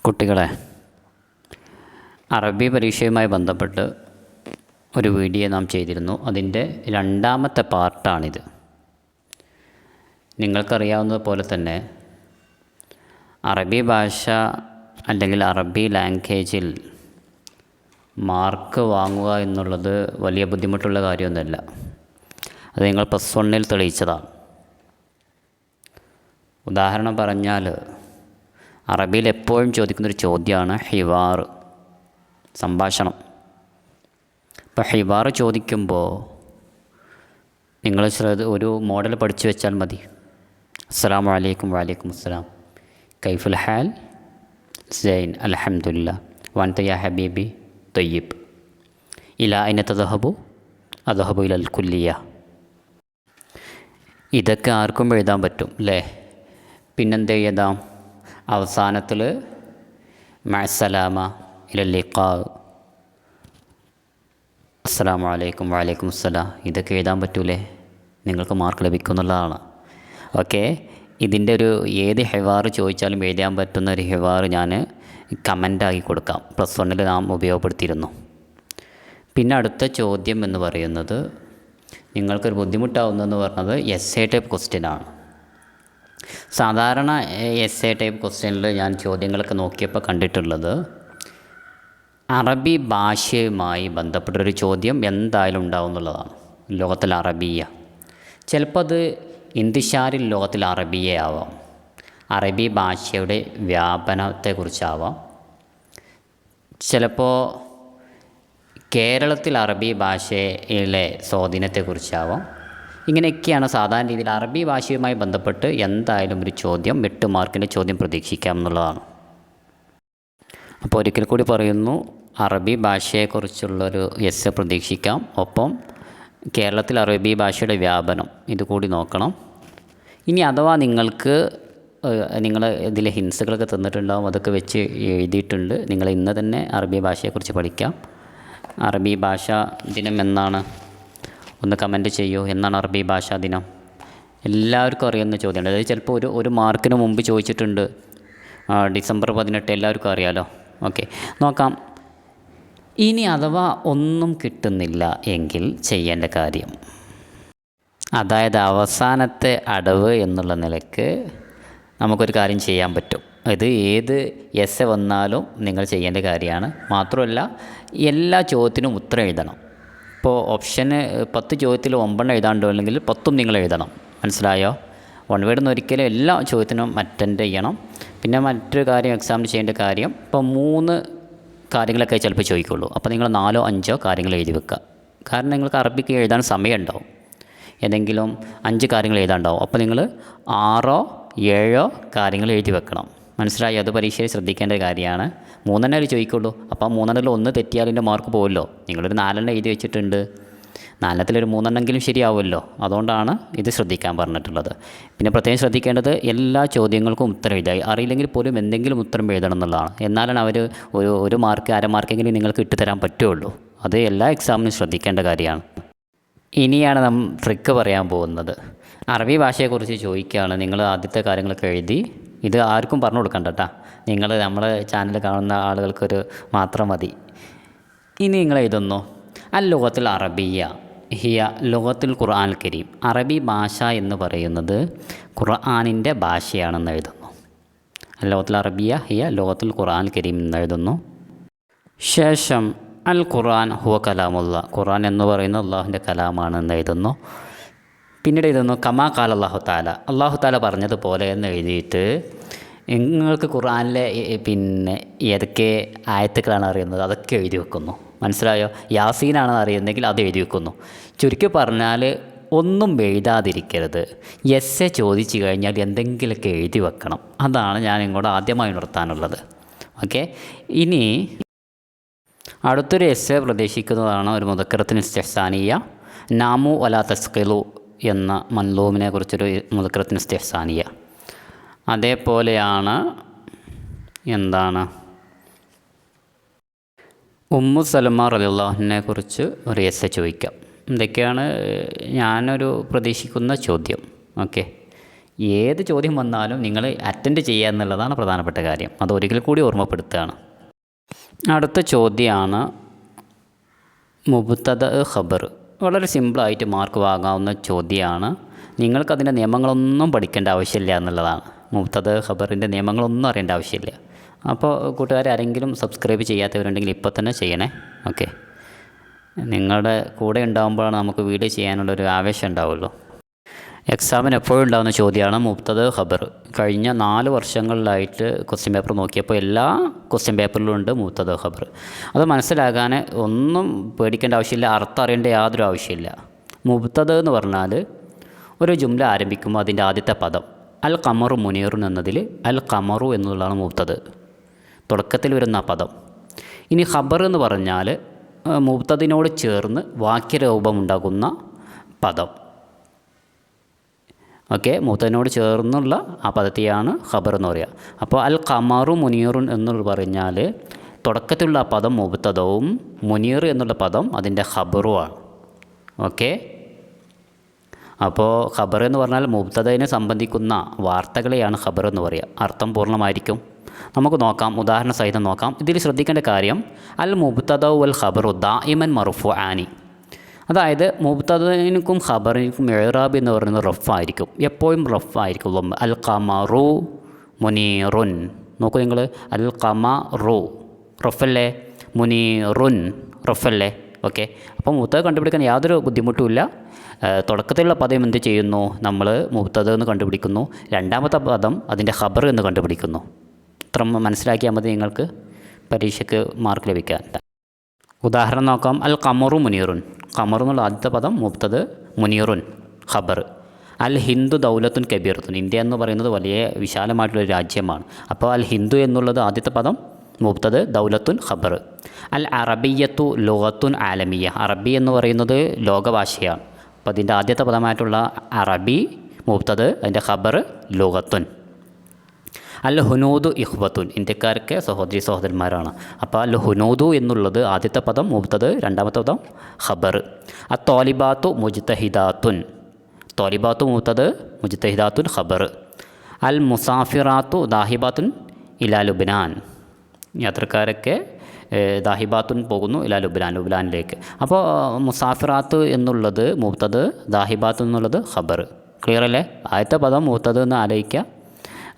കുട്ടികളെ, അറബി പരീക്ഷയുമായി ബന്ധപ്പെട്ട് ഒരു വീഡിയോ നാം ചെയ്തിരുന്നു. അതിൻ്റെ രണ്ടാമത്തെ പാർട്ടാണിത്. നിങ്ങൾക്കറിയാവുന്നതുപോലെ തന്നെ അറബി ഭാഷ അല്ലെങ്കിൽ അറബി ലാംഗ്വേജിൽ മാർക്ക് വാങ്ങുക എന്നുള്ളത് വലിയ ബുദ്ധിമുട്ടുള്ള കാര്യമൊന്നുമല്ല. അത് നിങ്ങൾ +1 തെളിയിച്ചതാണ്. ഉദാഹരണം പറഞ്ഞാൽ അറബിയിൽ എപ്പോഴും ചോദിക്കുന്നൊരു ചോദ്യമാണ് ഹിവാർ, സംഭാഷണം. ഇപ്പോൾ ഹിവാർ ചോദിക്കുമ്പോൾ നിങ്ങൾ ഒരു മോഡൽ പഠിച്ചു വെച്ചാൽ മതി. അസ്സലാമു അലൈക്കും വഅലൈക്കും അസ്സലാം, കൈഫുൽ ഹാൽ, സൈൻ, അൽഹംദുലില്ലാ, വഅൻത യാ ഹബീബി തയ്യിബ്, ഇലാ അയ്ന തദ്ഹബു, അദ്ഹബു ഇലൽ കുല്ലിയ. ഇതൊക്കെ ആർക്കും എഴുതാൻ പറ്റും അല്ലേ? പിന്നെന്ത് എഴുതാം? അവസാനത്തിൽ മഅസ്സലാമ ഇലൽ ലിഖാ, അസ്സലാമു അലൈക്കും വഅലൈക്കും അസ്സലാം. ഇതൊക്കെ എഴുതാൻ പറ്റൂലേ? നിങ്ങൾക്ക് മാർക്ക് ലഭിക്കും എന്നുള്ളതാണ്. ഓക്കെ, ഇതിൻ്റെ ഒരു ഏത് ഹിവാർ ചോദിച്ചാലും എഴുതാൻ പറ്റുന്ന ഒരു ഹിവാർ ഞാൻ കമൻ്റാക്കി കൊടുക്കാം. +1 നാം ഉപയോഗപ്പെടുത്തിയിരുന്നു. പിന്നെ അടുത്ത ചോദ്യം എന്ന് പറയുന്നത് നിങ്ങൾക്കൊരു ബുദ്ധിമുട്ടാവുന്നതെന്ന് പറഞ്ഞത് എസ്സേ ടൈപ്പ് ക്വസ്റ്റ്യനാണ്. സാധാരണ എസ്സേ ടൈപ്പ് ക്വസ്റ്റ്യനിൽ ഞാൻ ചോദ്യങ്ങളൊക്കെ നോക്കിയപ്പോൾ കണ്ടിട്ടുള്ളത് അറബി ഭാഷയുമായി ബന്ധപ്പെട്ടൊരു ചോദ്യം എന്തായാലും ഉണ്ടാവും എന്നുള്ളതാണ്. ലോകത്തിൽ അറബിയ, ചിലപ്പോൾ അത് ഇന്തിശാരിൽ ലോകത്തിൽ അറബിയ ആവാം, അറബി ഭാഷയുടെ വ്യാപനത്തെക്കുറിച്ചാവാം, ചിലപ്പോൾ കേരളത്തിൽ അറബി ഭാഷയിലെ സ്വാധീനത്തെക്കുറിച്ചാവാം. ഇങ്ങനെയൊക്കെയാണ് സാധാരണ രീതിയിൽ അറബി ഭാഷയുമായി ബന്ധപ്പെട്ട് എന്തായാലും ഒരു ചോദ്യം 8 മാർക്കിൻ്റെ ചോദ്യം പ്രതീക്ഷിക്കാം എന്നുള്ളതാണ്. അപ്പോൾ ഒരിക്കൽ കൂടി പറയുന്നു, അറബി ഭാഷയെക്കുറിച്ചുള്ളൊരു എസ്സേ പ്രതീക്ഷിക്കാം. ഒപ്പം കേരളത്തിൽ അറബി ഭാഷയുടെ വ്യാപനം ഇതുകൂടി നോക്കണം. ഇനി അഥവാ നിങ്ങൾക്ക് നിങ്ങൾ ഇതിൽ ഹിൻസുകളൊക്കെ തന്നിട്ടുണ്ടാവും, അതൊക്കെ വെച്ച് എഴുതിയിട്ടുണ്ട്. നിങ്ങൾ ഇന്ന് തന്നെ അറബി ഭാഷയെക്കുറിച്ച് പഠിക്കാം. അറബി ഭാഷാ ദിനം എന്നാണ്? ഒന്ന് കമൻറ്റ് ചെയ്യൂ. എന്നാണ് അറബി ഭാഷാ ദിനം? എല്ലാവർക്കും അറിയുന്ന ചോദ്യമാണ്. അതായത് ചിലപ്പോൾ ഒരു മാർക്കിന് മുമ്പ് ചോദിച്ചിട്ടുണ്ട്. ഡിസംബർ 18 എല്ലാവർക്കും അറിയാലോ. ഓക്കെ, നോക്കാം. ഇനി അഥവാ ഒന്നും കിട്ടുന്നില്ല എങ്കിൽ ചെയ്യേണ്ട കാര്യം, അതായത് അവസാനത്തെ അടവ് എന്നുള്ള നിലയ്ക്ക് നമുക്കൊരു കാര്യം ചെയ്യാൻ പറ്റും. ഇത് ഏത് എസ്സേ വന്നാലും നിങ്ങൾ ചെയ്യേണ്ട കാര്യമാണ്. മാത്രമല്ല എല്ലാ ചോദ്യത്തിനും ഉത്തരം എഴുതണം. ഇപ്പോൾ ഓപ്ഷന് 10 ചോദ്യത്തിൽ 9 എഴുതാണ്ടോ, അല്ലെങ്കിൽ 10 നിങ്ങൾ എഴുതണം. മനസ്സിലായോ? വൺ വേർഡ് ഒരിക്കലും എല്ലാ ചോദ്യത്തിനും അറ്റൻഡ് ചെയ്യണം. പിന്നെ മറ്റൊരു കാര്യം, എക്സാമിന് ചെയ്യേണ്ട കാര്യം, ഇപ്പോൾ 3 കാര്യങ്ങളൊക്കെ ചിലപ്പോൾ ചോദിക്കുള്ളൂ. അപ്പോൾ നിങ്ങൾ 4ഓ 5ഓ കാര്യങ്ങൾ എഴുതി വെക്കുക. കാരണം നിങ്ങൾക്ക് അറബിക്ക് എഴുതാൻ സമയമുണ്ടാവും, ഏതെങ്കിലും 5 കാര്യങ്ങൾ എഴുതാണ്ടാവും. അപ്പോൾ നിങ്ങൾ 6ഓ 7ഓ കാര്യങ്ങൾ എഴുതി വെക്കണം. മനസ്സിലായി? അത് പരീക്ഷയിൽ ശ്രദ്ധിക്കേണ്ട കാര്യമാണ്. 3 ചോദിക്കുള്ളൂ. അപ്പോൾ 3 1 തെറ്റിയാൽ അതിൻ്റെ മാർക്ക് പോകുമല്ലോ. നിങ്ങളൊരു 4 എഴുതി വെച്ചിട്ടുണ്ട്, 4 3 ശരിയാവുമല്ലോ. അതുകൊണ്ടാണ് ഇത് ശ്രദ്ധിക്കാൻ പറഞ്ഞിട്ടുള്ളത്. പിന്നെ പ്രത്യേകം ശ്രദ്ധിക്കേണ്ടത് എല്ലാ ചോദ്യങ്ങൾക്കും ഉത്തരം എഴുതായി. അറിയില്ലെങ്കിൽ പോലും എന്തെങ്കിലും ഉത്തരം എഴുതണം എന്നുള്ളതാണ്. എന്നാലാണ് അവർ ഒരു മാർക്ക് 1/2 മാർക്കെങ്കിലും നിങ്ങൾക്ക് ഇട്ടുതരാൻ പറ്റുള്ളൂ. അത് എല്ലാ എക്സാമിനും ശ്രദ്ധിക്കേണ്ട കാര്യമാണ്. ഇനിയാണ് നാം ട്രിക്ക് പറയാൻ പോകുന്നത്. അറബി ഭാഷയെക്കുറിച്ച് ചോദിക്കുകയാണ്. നിങ്ങൾ ആദ്യത്തെ കാര്യങ്ങളൊക്കെ എഴുതി. ഇത് ആർക്കും പറഞ്ഞു കൊടുക്കണ്ട കേട്ടോ. നിങ്ങൾ നമ്മുടെ ചാനൽ കാണുന്ന ആളുകൾക്കൊരു മാത്രം മതി. ഇനി നിങ്ങൾ എഴുതുന്നു, ലോകത്തിൽ അറബിയ ഹിയ ലോകത്തിൽ ഖുർആൻ കരീം. അറബി ഭാഷ എന്ന് പറയുന്നത് ഖുർആനിൻ്റെ ഭാഷയാണെന്ന് എഴുതുന്നു. ലോകത്തിൽ അറബിയ ഹിയ ലോകത്തിൽ ഖുർആൻ കരീം എന്ന് എഴുതുന്നു. ശേഷം അൽ ഖുർആൻ ഹുവ കലാമുള്ള, ഖുർആൻ എന്ന് പറയുന്നത് അള്ളാഹുവിൻ്റെ കലാമാണെന്ന് എഴുതുന്നു. പിന്നീട് എഴുതുന്നു കമാ ഖാല അല്ലാഹു തആല, അല്ലാഹു തആല പറഞ്ഞതുപോലെ എന്ന് എഴുതിയിട്ട് നിങ്ങൾക്ക് ഖുർആനിലെ പിന്നെ ഏതൊക്കെ ആയത്തുകളാണ് അറിയുന്നത് അതൊക്കെ എഴുതി വെക്കുന്നു. മനസ്സിലായോ? യാസീനാണ് അറിയുന്നതെങ്കിൽ അത് എഴുതി വെക്കുന്നു. ചുരുക്കി പറഞ്ഞാൽ ഒന്നും എഴുതാതിരിക്കരുത്. എസ്സേ ചോദിച്ചു കഴിഞ്ഞാൽ എന്തെങ്കിലുമൊക്കെ എഴുതി വെക്കണം. അതാണ് ഞാൻ ഇങ്ങോട്ട് ആദ്യമായി ഉണർത്താനുള്ളത്. ഓക്കെ, ഇനി അടുത്തൊരു എസ്സേ പ്രതീക്ഷിക്കുന്നതാണ് ഒരു മുദക്കറത്തിന് ഇസ്തിഹ്സാനിയ, നാമു വലാ തസ്ഖിലു എന്ന മൻലൂമിനെ കുറിച്ചൊരു മുദക്കറത്തിന് ഇസ്തിഹ്സാനിയ. അതേപോലെയാണ് എന്താണ് ഉമ്മു സലമ റളിയല്ലാഹു അൻഹയെ കുറിച്ച് ഒരു എസ്സേ ചോദിക്കാം. ഇതൊക്കെയാണ് ഞാനൊരു പ്രതീക്ഷിക്കുന്ന ചോദ്യം. ഓക്കെ, ഏത് ചോദ്യം വന്നാലും നിങ്ങൾ അറ്റൻഡ് ചെയ്യുക എന്നുള്ളതാണ് പ്രധാനപ്പെട്ട കാര്യം. അത് ഒരിക്കൽ കൂടി ഓർമ്മപ്പെടുത്തുകയാണ്. അടുത്ത ചോദ്യമാണ് മുബ്തദ ഖബർ. വളരെ സിമ്പിളായിട്ട് മാർക്ക് വാങ്ങാവുന്ന ചോദ്യമാണ്. നിങ്ങൾക്കതിൻ്റെ നിയമങ്ങളൊന്നും പഠിക്കേണ്ട ആവശ്യമില്ല എന്നുള്ളതാണ്. മുബ്തദ ഖബറിൻ്റെ നിയമങ്ങളൊന്നും അറിയേണ്ട ആവശ്യമില്ല. അപ്പോൾ കൂട്ടുകാരാരെങ്കിലും സബ്സ്ക്രൈബ് ചെയ്യാത്തവരുണ്ടെങ്കിൽ ഇപ്പോൾ തന്നെ ചെയ്യണേ. ഓക്കെ, നിങ്ങളുടെ കൂടെ ഉണ്ടാകുമ്പോഴാണ് നമുക്ക് വീഡിയോ ചെയ്യാനുള്ളൊരു ആവേശം ഉണ്ടാവുള്ളൂ. എക്സാമിന് എപ്പോഴും ഉണ്ടാകുന്ന ചോദ്യമാണ് മുബ്തദ ഖബർ. കഴിഞ്ഞ 4 വർഷങ്ങളിലായിട്ട് ക്വസ്റ്റ്യൻ പേപ്പർ നോക്കിയപ്പോൾ എല്ലാ ക്വസ്റ്റ്യൻ പേപ്പറിലും ഉണ്ട് മുബ്തദ ഖബർ. അത് മനസ്സിലാകാൻ ഒന്നും പേടിക്കേണ്ട ആവശ്യമില്ല, അർത്ഥം അറിയേണ്ട യാതൊരു ആവശ്യമില്ല. മുബ്തദ എന്ന് പറഞ്ഞാൽ ഒരു ജുംല ആരംഭിക്കുമ്പോൾ അതിൻ്റെ ആദ്യത്തെ പദം അൽ ഖമറു മുനീറുൻ എന്നതിൽ അൽ ഖമറു എന്നുള്ളതാണ് മുബ്തദ, തുടക്കത്തിൽ വരുന്ന പദം. ഇനി ഖബർ എന്ന് പറഞ്ഞാൽ മുബ്തദിനോട് ചേർന്ന് വാക്യരൂപം ഉണ്ടാകുന്ന പദം. ഓക്കെ, മുബ്തദിനോട് ചേർന്നുള്ള ആ പദത്തെയാണ് ഖബർ എന്ന് പറയുക. അപ്പോൾ അൽ ഖമറു മുനീറുൻ എന്ന് പറഞ്ഞാൽ തുടക്കത്തിലുള്ള ആ പദം മുബ്തദവും മുനീർ എന്നുള്ള പദം അതിൻ്റെ ഖബറുമാണ്. ഓക്കെ, അപ്പോൾ ഖബർ എന്ന് പറഞ്ഞാൽ മുബ്തദിനെ സംബന്ധിക്കുന്ന വാർത്തകളെയാണ് ഖബർ എന്ന് പറയുക. അർത്ഥം പൂർണ്ണമായിരിക്കും. നമുക്ക് നോക്കാം, ഉദാഹരണ സഹിതം നോക്കാം. ഇതിൽ ശ്രദ്ധിക്കേണ്ട കാര്യം അൽ മുബ്തദ വൽ ഖബറു ദാഇമൻ മർഫുആനി. അതായത് മുബ്തദിനും ഖബറിനും ഇഅ്റാബ് എന്ന് പറയുന്നത് റഫായിരിക്കും, എപ്പോഴും റഫായിരിക്കും. അൽ ഖമറു മുനീറുൻ, നോക്കൂ നിങ്ങൾ, അൽ ഖമറു റഫല്ലേ, മുനീറുൻ റഫല്ലേ. ഓക്കെ, അപ്പോൾ മുബ്തദ കണ്ടുപിടിക്കാൻ യാതൊരു ബുദ്ധിമുട്ടുമില്ല. തുടക്കത്തിലുള്ള പദം എന്ത് ചെയ്യുന്നു, നമ്മൾ മുബ്തദ എന്ന് കണ്ടുപിടിക്കുന്നു, രണ്ടാമത്തെ പദം അതിൻ്റെ ഖബർ എന്ന് കണ്ടുപിടിക്കുന്നു. ഇത്ര മനസ്സിലാക്കിയാൽ മതി നിങ്ങൾക്ക് പരീക്ഷയ്ക്ക് മാർക്ക് ലഭിക്കാൻ. ഉദാഹരണം നോക്കാം. അൽ ഖമറു മുനീറുൻ, ഖമർ എന്നുള്ള ആദ്യത്തെ പദം മുബ്തദ, മുനീറുൻ ഖബർ. അൽ ഹിന്ദു ദൗലത്തുൻ കബീറത്തുൻ, ഇന്ത്യ എന്ന് പറയുന്നത് വലിയ വിശാലമായിട്ടുള്ളൊരു രാജ്യമാണ്. അപ്പോൾ അൽ ഹിന്ദു എന്നുള്ളത് ആദ്യത്തെ പദം മുബ്തദ, ദൗലത്തുൻ ഖബർ. അൽ അറബിയ്യത്തു ലുഗത്തുൻ ആലമിയ, അറബി എന്ന് പറയുന്നത് ലോകഭാഷയാണ്. അപ്പോൾ അതിൻ്റെ ആദ്യത്തെ പദമായിട്ടുള്ള അറബി മുബ്തദ, അതിൻ്റെ ഖബർ ലുഗത്തുൻ. അൽ ഹുനൂദു ഇഖ്വത്തുൻ, ഇന്ത്യക്കാർക്ക് സഹോദരി സഹോദരന്മാരാണ്. അപ്പോൾ അൽ ഹുനൂദു എന്നുള്ളത് ആദ്യത്തെ പദം മുബ്തദ, രണ്ടാമത്തെ പദം ഖബർ. അത്തോലിബാത്തു മുജ്തഹിദാത്തുൻ, തോലിബാത്തു മുബ്തദ, മുജ്തഹിദാത്തുൻ ഖബർ. അൽ മുസാഫിറാത്തു ദാഹിബാത്തുൻ ഇലാ ലുബ്നാൻ, യാത്രക്കാരൊക്കെ ദാഹിബാത്തുൻ പോകുന്നു ഇലാ ലുബ്നാൻ, ലുബ്നാനിലേക്ക്. അപ്പോൾ മുസാഫിറാത്ത് എന്നുള്ളത് മുബ്തദ, ദാഹിബാത്ത് എന്നുള്ളത് ഖബർ. ക്ലിയർ അല്ലേ? ആദ്യത്തെ പദം മുബ്തദ എന്ന് ആലോചിക്കുക,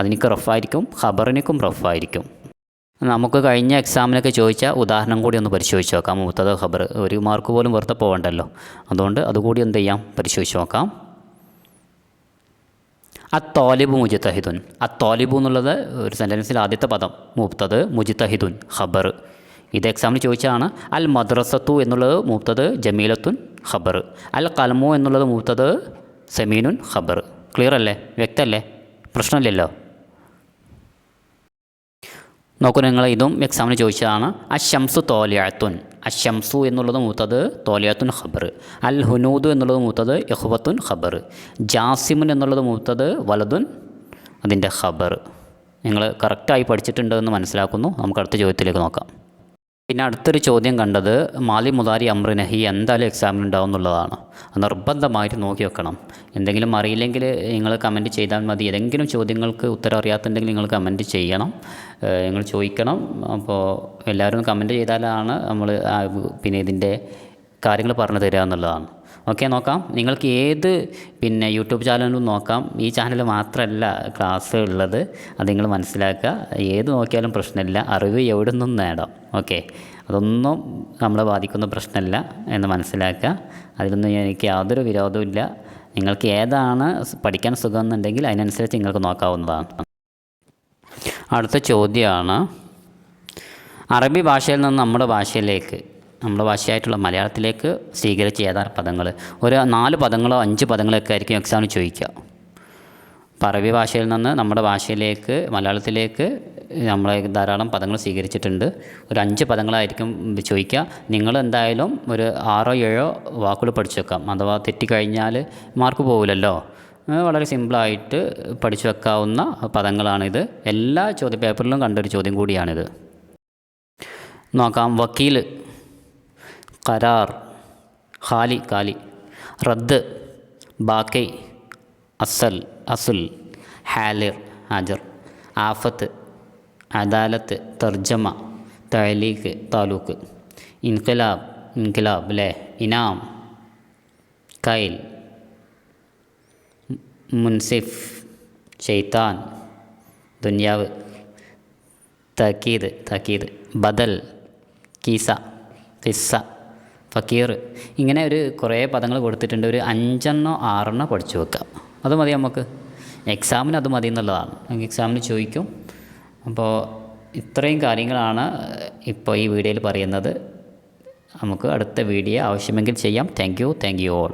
അതിനിക്ക് റഫായിരിക്കും, ഖബറിനിക്കും റഫായിരിക്കും. നമുക്ക് കഴിഞ്ഞ എക്സാമിനൊക്കെ ചോദിച്ച ഉദാഹരണം കൂടി ഒന്ന് പരിശോധിച്ച് നോക്കാം. മുബ്തദ ഖബർ, ഒരു മാർക്ക് പോലും വെറുതെ പോകണ്ടല്ലോ, അതുകൊണ്ട് അതുകൂടി എന്ത് ചെയ്യാം, പരിശോധിച്ച് നോക്കാം. അത്തോലിബു മുജ്തഹിദുൻ, അത്തോലിബു എന്നുള്ളത് ഒരു സെൻറ്റൻസിൽ ആദ്യത്തെ പദം മുബ്തദ, മുജ്തഹിദുൻ ഖബർ. ഇത് എക്സാമിന് ചോദിച്ചാണ്. അൽ മദ്രസത്തു എന്നുള്ളത് മുബ്തദ, ജമീലത്തുൻ ഖബർ. അൽ ഖലമു എന്നുള്ളത് മുബ്തദ, സമീനുൻ ഖബർ. ക്ലിയർ അല്ലേ? വ്യക്തമല്ലേ? പ്രശ്നമില്ലല്ലോ. നോക്കൂ നിങ്ങൾ, ഇതും എക്സാമിന് ചോദിച്ചതാണ്. അശംസു തോലിയത്തുൻ, അശംസു എന്നുള്ളത് മുബ്തദ, തോലിയത്തുൻ ഖബർ. അൽ ഹുനൂദ് എന്നുള്ളത് മുബ്തദ, ഇഖ്വത്തുൻ ഖബർ. ജാസിമുൻ എന്നുള്ളത് മുബ്തദ, വലതുൻ അതിൻ്റെ ഖബർ. നിങ്ങൾ കറക്റ്റായി പഠിച്ചിട്ടുണ്ടെന്ന് മനസ്സിലാക്കുന്നു. നമുക്ക് അടുത്ത ചോദ്യത്തിലേക്ക് നോക്കാം. പിന്നെ അടുത്തൊരു ചോദ്യം കണ്ടത് മാലി മുതാരി അമ്ര നഹി എന്തായാലും എക്സാമിന് ഉണ്ടാവും എന്നുള്ളതാണ്. നിർബന്ധമായിട്ട് നോക്കി വെക്കണം. എന്തെങ്കിലും അറിയില്ലെങ്കിൽ നിങ്ങൾ കമൻറ്റ് ചെയ്താൽ മതി. ഏതെങ്കിലും ചോദ്യങ്ങൾക്ക് ഉത്തരം അറിയാത്തുണ്ടെങ്കിൽ നിങ്ങൾ കമൻറ്റ് ചെയ്യണം, നിങ്ങൾ ചോദിക്കണം. അപ്പോൾ എല്ലാവരും കമൻറ്റ് ചെയ്താലാണ് നമ്മൾ പിന്നെ ഇതിൻ്റെ കാര്യങ്ങൾ പറഞ്ഞു തരിക എന്നുള്ളതാണ്. ഓക്കെ, നോക്കാം. നിങ്ങൾക്ക് ഏത് യൂട്യൂബ് ചാനലും നോക്കാം. ഈ ചാനൽ മാത്രമല്ല ക്ലാസ് ഉള്ളത്, അത് നിങ്ങൾ മനസ്സിലാക്കുക. ഏത് നോക്കിയാലും പ്രശ്നമില്ല, അറിവ് എവിടെ നിന്നും നേടാം. ഓക്കെ, അതൊന്നും നമ്മളെ ബാധിക്കുന്ന പ്രശ്നമില്ല എന്ന് മനസ്സിലാക്കുക. അതിലൊന്നും എനിക്ക് യാതൊരു വിരോധമില്ല. നിങ്ങൾക്ക് ഏതാണ് പഠിക്കാൻ സുഖം എന്നുണ്ടെങ്കിൽ അതിനനുസരിച്ച് നിങ്ങൾക്ക് നോക്കാവുന്നതാണ്. അടുത്ത ചോദ്യമാണ്, അറബി ഭാഷയിൽ നിന്ന് നമ്മുടെ ഭാഷയായിട്ടുള്ള മലയാളത്തിലേക്ക് സ്വീകരിച്ച ഏതാനും പദങ്ങൾ. ഒരു 4 പദങ്ങളോ 5 പദങ്ങളൊക്കെ ആയിരിക്കും എക്സാമിന് ചോദിക്കുക. അപ്പോൾ അറബി ഭാഷയിൽ നിന്ന് നമ്മുടെ ഭാഷയിലേക്ക്, മലയാളത്തിലേക്ക് നമ്മൾ ധാരാളം പദങ്ങൾ സ്വീകരിച്ചിട്ടുണ്ട്. ഒരു 5 പദങ്ങളായിരിക്കും ചോദിക്കുക. നിങ്ങൾ എന്തായാലും ഒരു 6 or 7 വാക്കുകൾ പഠിച്ചു വെക്കാം. അഥവാ തെറ്റിക്കഴിഞ്ഞാൽ മാർക്ക് പോകില്ലല്ലോ. വളരെ സിമ്പിളായിട്ട് പഠിച്ചു വെക്കാവുന്ന പദങ്ങളാണിത്. എല്ലാ ചോദ്യപേപ്പറിലും കണ്ടൊരു ചോദ്യം കൂടിയാണിത്. നോക്കാം. വക്കീൽ, ഖരാർ, ഖാലി, റദ്ദ്, ബാക്കി, അസുൽ, ഹാലിർ ഹാജർ, ആഫത്ത് അദാലത്ത് തർജമ തഅലീഖ് താലൂക്ക്, ഇൻഖിലാബ് ഇൻഖിലാബ് അല്ലേ, ഇനാം കൈൽ, മുൻസിഫ് ഷെയ്ത്താൻ ദുനിയാവ്, തക്കീദ് തക്കീദ്, ബദൽ കീസ ഖിസ്സ, ഫക്കീർ. ഇങ്ങനെ ഒരു കുറേ പദങ്ങൾ കൊടുത്തിട്ടുണ്ട്. ഒരു 5 6 പഠിച്ചു വെക്കാം. അത് മതി നമുക്ക്. എക്സാമിന് അത് മതി എന്നുള്ളതാണ്. എക്സാമിന് ചോദിക്കും. അപ്പോൾ ഇത്രയും കാര്യങ്ങളാണ് ഇപ്പോൾ ഈ വീഡിയോയിൽ പറയുന്നത്. നമുക്ക് അടുത്ത വീഡിയോ ആവശ്യമെങ്കിൽ ചെയ്യാം. Thank you all.